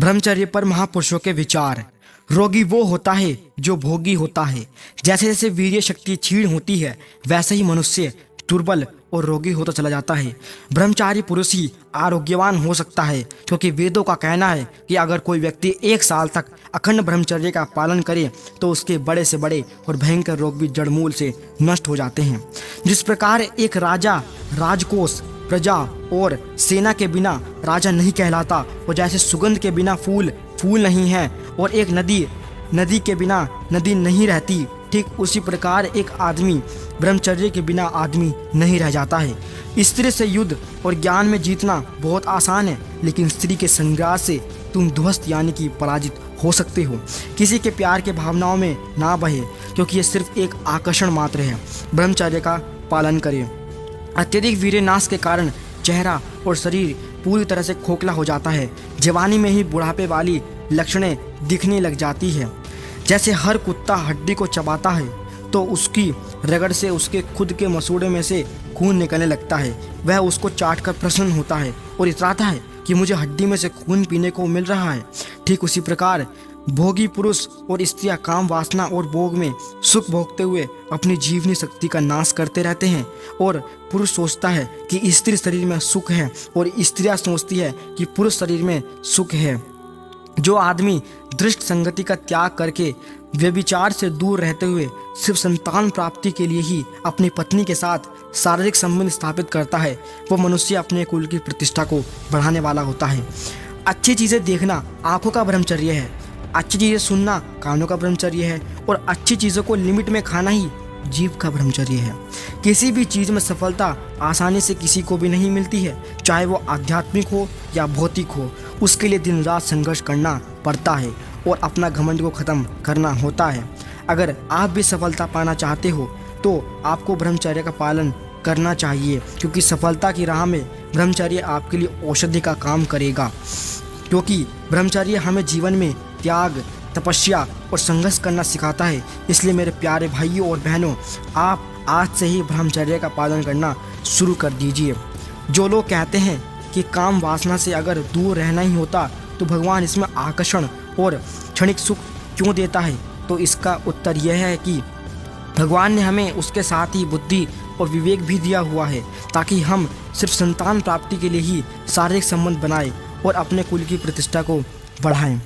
ब्रह्मचर्य पर महापुरुषों के विचार। रोगी वो होता है जो भोगी होता है। जैसे जैसे वीर्य शक्ति क्षीण होती है वैसे ही मनुष्य दुर्बल और रोगी होता चला जाता है। ब्रह्मचारी पुरुष ही आरोग्यवान हो सकता है, क्योंकि वेदों का कहना है कि अगर कोई व्यक्ति 1 साल तक अखंड ब्रह्मचर्य का पालन करे तो उसके बड़े से बड़े और भयंकर रोग भी जड़मूल से नष्ट हो जाते हैं। जिस प्रकार एक राजा राजकोष, प्रजा और सेना के बिना राजा नहीं कहलाता, और जैसे सुगंध के बिना फूल फूल नहीं है और एक नदी के बिना नदी नहीं रहती, ठीक उसी प्रकार एक आदमी ब्रह्मचर्य के बिना आदमी नहीं रह जाता है। स्त्री से युद्ध और ज्ञान में जीतना बहुत आसान है, लेकिन स्त्री के संग्राम से तुम ध्वस्त यानी कि पराजित हो सकते हो। किसी के प्यार के भावनाओं में ना बहे, क्योंकि ये सिर्फ एक आकर्षण मात्र है। ब्रह्मचर्य का पालन करें। अत्यधिक वीर्यनाश के कारण चेहरा और शरीर पूरी तरह से खोखला हो जाता है। जवानी में ही बुढ़ापे वाली लक्षणें दिखने लग जाती है। जैसे हर कुत्ता हड्डी को चबाता है तो उसकी रगड़ से उसके खुद के मसूड़े में से खून निकलने लगता है। वह उसको चाट कर प्रसन्न होता है और इतराता है कि मुझे हड्डी में से खून पीने को मिल रहा है। ठीक उसी प्रकार भोगी पुरुष और स्त्रियां काम वासना और भोग में सुख भोगते हुए अपनी जीवनी शक्ति का नाश करते रहते हैं। और पुरुष सोचता है कि स्त्री शरीर में सुख है और स्त्रियां सोचती है कि पुरुष शरीर में सुख है। जो आदमी दृष्ट संगति का त्याग करके व्यभिचार से दूर रहते हुए सिर्फ संतान प्राप्ति के लिए ही अपनी पत्नी के साथ शारीरिक संबंध स्थापित करता है, वो मनुष्य अपने कुल की प्रतिष्ठा को बढ़ाने वाला होता है। अच्छी चीज़ें देखना आंखों का ब्रह्मचर्य है, अच्छी चीज़ें सुनना कानों का ब्रह्मचर्य है, और अच्छी चीज़ों को लिमिट में खाना ही जीव का ब्रह्मचर्य है। किसी भी चीज़ में सफलता आसानी से किसी को भी नहीं मिलती है, चाहे वो आध्यात्मिक हो या भौतिक हो। उसके लिए दिन रात संघर्ष करना पड़ता है और अपना घमंड को ख़त्म करना होता है। अगर आप भी सफलता पाना चाहते हो तो आपको ब्रह्मचर्य का पालन करना चाहिए, क्योंकि सफलता की राह में ब्रह्मचर्य आपके लिए औषधि का काम करेगा। क्योंकि ब्रह्मचर्य हमें जीवन में त्याग, तपस्या और संघर्ष करना सिखाता है। इसलिए मेरे प्यारे भाइयों और बहनों, आप आज से ही ब्रह्मचर्य का पालन करना शुरू कर दीजिए। जो लोग कहते हैं कि काम वासना से अगर दूर रहना ही होता तो भगवान इसमें आकर्षण और क्षणिक सुख क्यों देता है, तो इसका उत्तर यह है कि भगवान ने हमें उसके साथ ही बुद्धि और विवेक भी दिया हुआ है, ताकि हम सिर्फ संतान प्राप्ति के लिए ही शारीरिक संबंध बनाएं और अपने कुल की प्रतिष्ठा को बढ़ाएं।